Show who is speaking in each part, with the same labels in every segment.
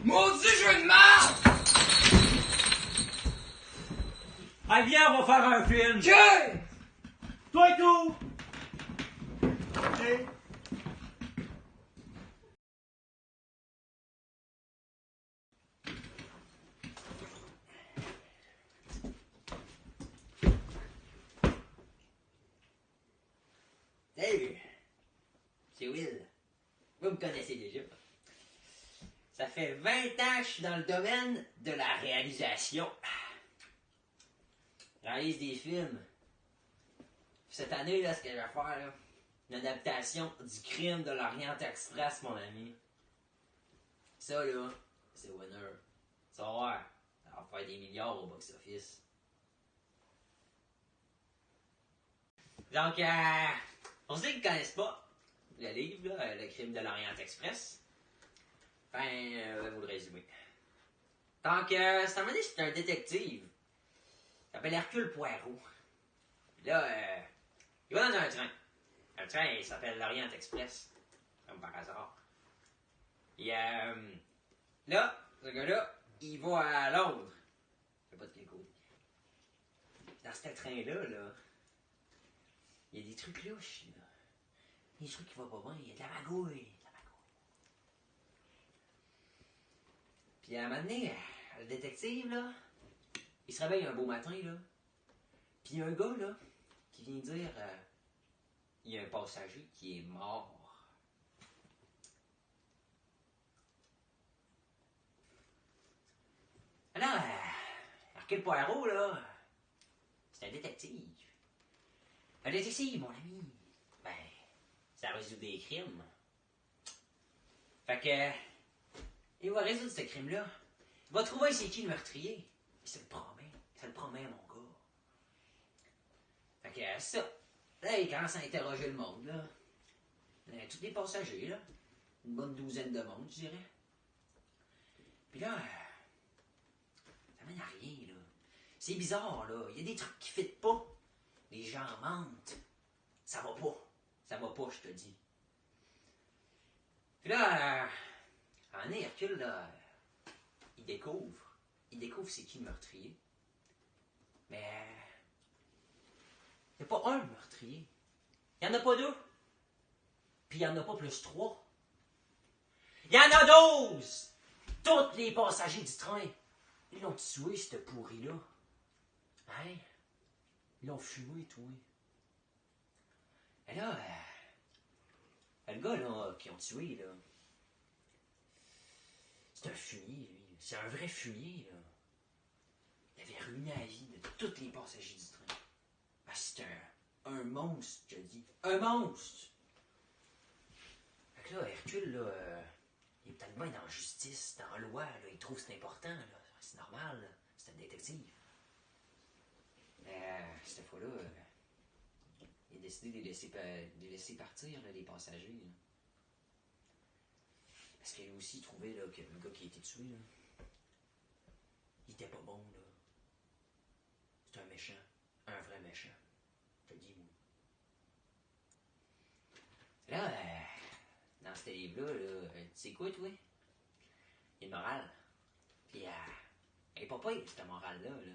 Speaker 1: Maudit jeu de marde!
Speaker 2: Allez, viens, on va faire un film.
Speaker 1: Que?
Speaker 2: Toi et tout. OK.
Speaker 3: Salut! C'est Will. Vous me connaissez déjà. Ça fait 20 ans que je suis dans le domaine de la réalisation. Je réalise des films. Cette année, là, ce que je vais faire, là, une adaptation du Crime de l'Orient Express, mon ami. Ça, là, c'est winner. Ça va voir. Ça va faire des milliards au box-office. Donc, pour ceux qui ne connaissent pas le livre, là, Le Crime de l'Orient Express, enfin, je vais vous le résumer. Donc, c'est un détective. Il s'appelle Hercule Poirot. Puis là, il va dans un train. Le train, il s'appelle l'Orient Express. Comme par hasard. Et là, ce gars-là, il va à Londres. Je sais pas de quel côté. Dans ce train-là, il y a des trucs louches, là. Il y a des trucs qui vont pas bien. Il y a de la magouille. Puis à un moment donné, le détective, là, il se réveille un beau matin, là. Puis il y a un gars, là, qui vient dire il y a un passager qui est mort. Alors, Hercule Poirot, là, c'est un détective. Un détective, mon ami. Ben, ça résout des crimes. Fait que, il va résoudre ce crime-là. Il va trouver c'est qui le meurtrier. Il se le promet. Ça le promet, mon gars. Fait que, ça. Là, il commence à interroger le monde, là. Tous les passagers, là. Une bonne douzaine de monde, je dirais. Puis là, ça mène à rien, là. C'est bizarre, là. Il y a des trucs qui ne fitent pas. Les gens mentent. Ça va pas. Ça va pas, je te dis. Puis là, un moment donné, Hercule, là, il découvre c'est qui le meurtrier. Mais il n'y a pas un meurtrier. Il n'y en a pas deux. Puis il n'y en a pas plus trois. Il y en a 12! Tous les passagers du train. Ils l'ont tué, ce pourri-là. Hein? Ils l'ont fumé, toi. Et là, le gars, là, qu'ils ont tué, là, c'est un fumier, lui. C'est un vrai fumier, là. Il avait ruiné la vie de tous les passagers du train. Ben, c'est un monstre, je dis. Un monstre! Fait que là, Hercule, là, il est peut-être bien dans la justice, dans la loi, là. Il trouve que c'est important, là. C'est normal, là. C'est un détective. Mais cette fois-là, il a décidé de les laisser partir, là, les passagers. Là. Parce qu'il a aussi trouvé là, que le gars qui a été tué, là, il était pas bon. Là. C'est un méchant. Un vrai méchant. Je te dis, moi. Là, dans ce livre-là, tu sais quoi, toi? Il y a une morale. Puis, elle est pas pire, cette morale-là. Là.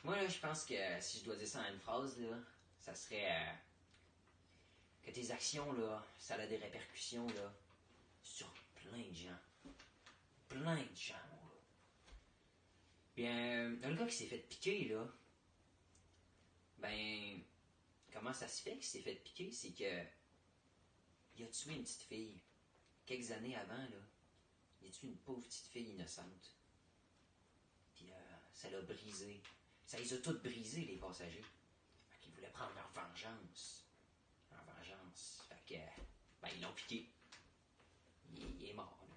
Speaker 3: Moi, là, je pense que si je dois dire ça en une phrase, là, ça serait que tes actions, là, ça a des répercussions, là, sur plein de gens. Plein de gens, mon gars. Bien, le gars qui s'est fait piquer, là, ben, comment ça se fait qu'il s'est fait piquer? C'est que il a tué une petite fille. Quelques années avant, là, il a tué une pauvre petite fille innocente. Puis, ça l'a brisé. Ça les a toutes brisées, les passagers. Fait qu'ils voulaient prendre leur vengeance. Leur vengeance. Fait que, ben, ils l'ont piqué. Il est mort, là.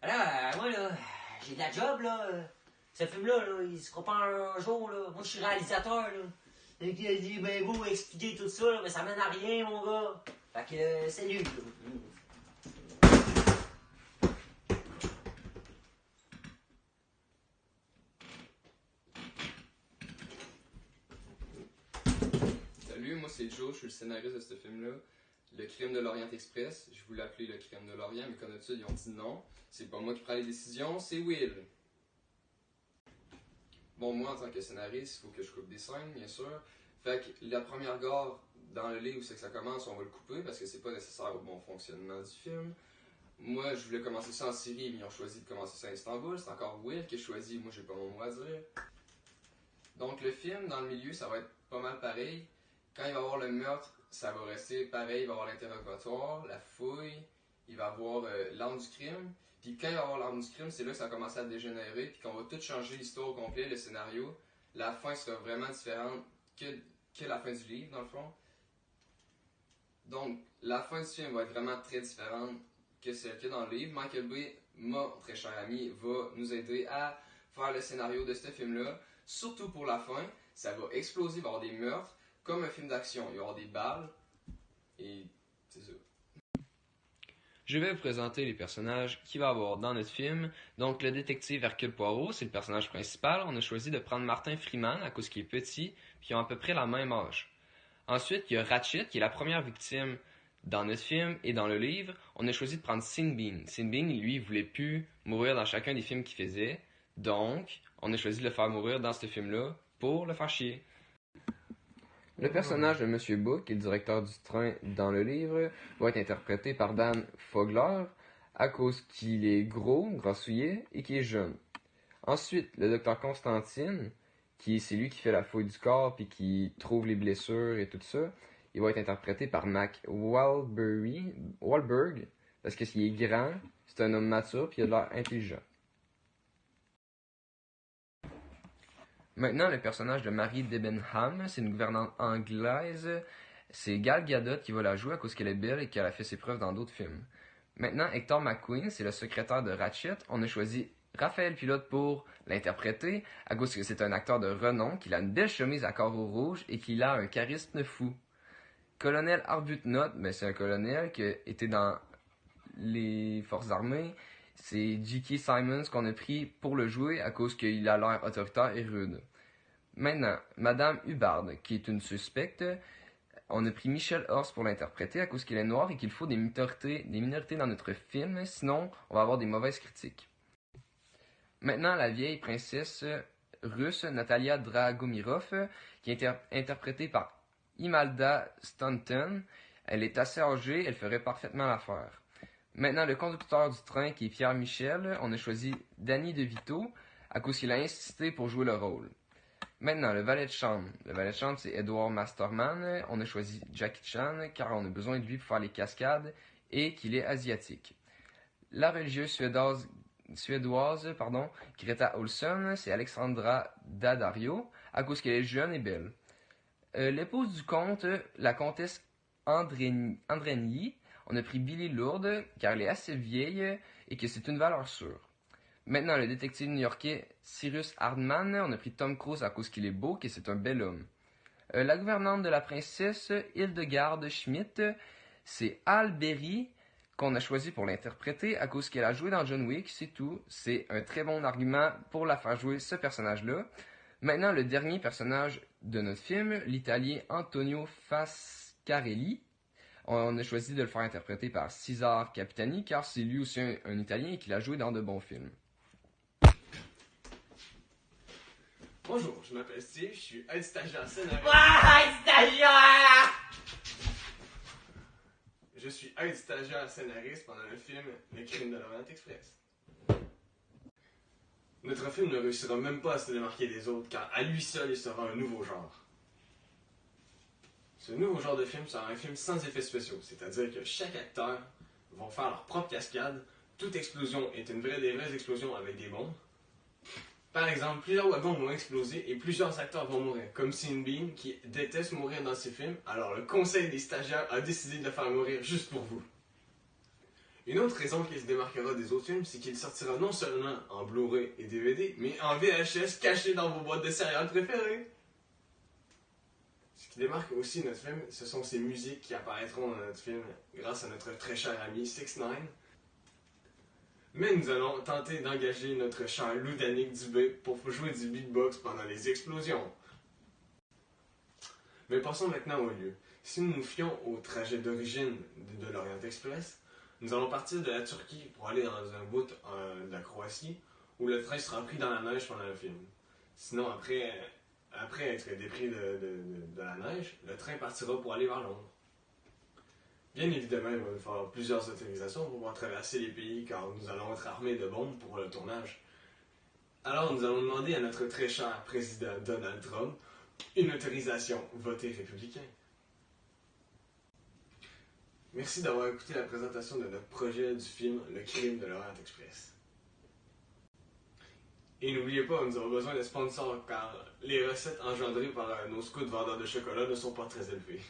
Speaker 3: Alors, moi, là, j'ai de la job, là. Ce film-là, là, il se fera pas un jour, là. Moi, je suis réalisateur, là. Et qui a dit, ben, vous, expliquer tout ça, là, mais ça mène à rien, mon gars. Fait que, salut, là.
Speaker 1: Salut, moi c'est Joe, je suis le scénariste de ce film-là. le crime de l'Orient Express. Je voulais l'appeler le crime de l'Orient, mais comme d'habitude, ils ont dit non. C'est pas moi qui prends les décisions, c'est Will. Bon, moi, en tant que scénariste, il faut que je coupe des scènes, bien sûr. Fait que la première gare dans le livre où c'est que ça commence, on va le couper parce que c'est pas nécessaire au bon fonctionnement du film. Moi, je voulais commencer ça en Syrie, mais ils ont choisi de commencer ça à Istanbul. C'est encore Will qui a choisi, moi j'ai pas mon mot à dire. Donc le film, dans le milieu, ça va être pas mal pareil. Quand il va y avoir le meurtre, ça va rester pareil. Il va y avoir l'interrogatoire, la fouille, il va y avoir l'arme du crime. Puis quand il va y avoir l'arme du crime, c'est là que ça va commencer à dégénérer. Puis qu'on va tout changer l'histoire au complet, le scénario. La fin sera vraiment différente que la fin du livre, dans le fond. Donc, la fin du film va être vraiment très différente que celle qu'il y a dans le livre. Michael Bay, mon très cher ami, va nous aider à faire le scénario de ce film-là. Surtout pour la fin, ça va exploser, il va y avoir des meurtres, comme un film d'action. Il va y avoir des balles, et c'est ça. Je vais vous présenter les personnages qu'il va y avoir dans notre film. Donc, le détective Hercule Poirot, c'est le personnage principal. On a choisi de prendre Martin Freeman à cause qu'il est petit, puis ils ont à peu près la même âge. Ensuite, il y a Ratchet, qui est la première victime dans notre film et dans le livre. On a choisi de prendre Sin Bean. Sin Bean, lui, il voulait plus mourir dans chacun des films qu'il faisait. Donc, on a choisi de le faire mourir dans ce film-là pour le faire chier. Le personnage de Monsieur Book, qui est le directeur du train dans le livre, va être interprété par Dan Fogler à cause qu'il est gros, grassouillet et qu'il est jeune. Ensuite, le docteur Constantine, c'est lui qui fait la fouille du corps puis qui trouve les blessures et tout ça, il va être interprété par Mac Wahlberg parce que s'il est grand, c'est un homme mature puis il a de l'air intelligent. Maintenant, le personnage de Mary Debenham, c'est une gouvernante anglaise. C'est Gal Gadot qui va la jouer à cause qu'elle est belle et qu'elle a fait ses preuves dans d'autres films. Maintenant, Hector McQueen, c'est le secrétaire de Ratchet. On a choisi Raphaël Pilote pour l'interpréter à cause que c'est un acteur de renom, qu'il a une belle chemise à carreaux rouges et qu'il a un charisme fou. Colonel Arbuthnot, c'est un colonel qui était dans les forces armées. C'est J.K. Simmons qu'on a pris pour le jouer à cause qu'il a l'air autoritaire et rude. Maintenant, Madame Hubbard, qui est une suspecte, on a pris Michelle Horst pour l'interpréter à cause qu'elle est noire et qu'il faut des minorités dans notre film, sinon on va avoir des mauvaises critiques. Maintenant, la vieille princesse russe Natalia Dragomirov, qui est interprétée par Imelda Staunton. Elle est assez âgée, elle ferait parfaitement l'affaire. Maintenant, le conducteur du train, qui est Pierre Michel, on a choisi Danny DeVito, à cause qu'il a insisté pour jouer le rôle. Maintenant, le valet de chambre. Le valet de chambre, c'est Edward Masterman. On a choisi Jackie Chan, car on a besoin de lui pour faire les cascades, et qu'il est asiatique. La religieuse suédoise, Greta Olson, c'est Alexandra Daddario, à cause qu'elle est jeune et belle. L'épouse du comte, la comtesse Andreni, on a pris Billy Lourdes, car elle est assez vieille et que c'est une valeur sûre. Maintenant, le détective new-yorkais Cyrus Hardman, on a pris Tom Cruise à cause qu'il est beau, que c'est un bel homme. La gouvernante de la princesse, Hildegarde Schmidt, c'est Halle Berry, qu'on a choisi pour l'interpréter à cause qu'elle a joué dans John Wick, c'est tout. C'est un très bon argument pour la faire jouer ce personnage-là. Maintenant, le dernier personnage de notre film, l'italien Antonio Fascarelli. On a choisi de le faire interpréter par Cesare Capitani, car c'est lui aussi un Italien et qu'il a joué dans de bons films.
Speaker 4: Bonjour, je m'appelle Steve, je suis aide stagiaire scénariste.
Speaker 3: Stagiaire!
Speaker 4: Je suis aide stagiaire scénariste pendant le film Le crime de l'Orient Express. Notre film ne réussira même pas à se démarquer des autres, car à lui seul, il sera un nouveau genre. Ce nouveau genre de film sera un film sans effets spéciaux, c'est-à-dire que chaque acteur va faire leur propre cascade. Toute explosion est des vraies explosions avec des bombes. Par exemple, plusieurs wagons vont exploser et plusieurs acteurs vont mourir, comme Sin Bean qui déteste mourir dans ses films, alors le conseil des stagiaires a décidé de le faire mourir juste pour vous. Une autre raison qu'il se démarquera des autres films, c'est qu'il sortira non seulement en Blu-ray et DVD, mais en VHS caché dans vos boîtes de céréales préférées. Ce qui démarque aussi notre film, ce sont ces musiques qui apparaîtront dans notre film grâce à notre très cher ami 6ix9ine. Mais nous allons tenter d'engager notre cher Lou Danick Dubé pour jouer du beatbox pendant les explosions. Mais passons maintenant au lieu. Si nous nous fions au trajet d'origine de l'Orient Express, nous allons partir de la Turquie pour aller dans un bout de la Croatie où le train sera pris dans la neige pendant le film. Sinon, après être dépris de la neige, le train partira pour aller vers Londres. Bien évidemment, il va nous falloir plusieurs autorisations pour pouvoir traverser les pays car nous allons être armés de bombes pour le tournage. Alors, nous allons demander à notre très cher président Donald Trump une autorisation votée républicain. Merci d'avoir écouté la présentation de notre projet du film Le crime de l'Orient Express. Et n'oubliez pas, nous avons besoin de sponsors car les recettes engendrées par nos scouts vendeurs de chocolat ne sont pas très élevées.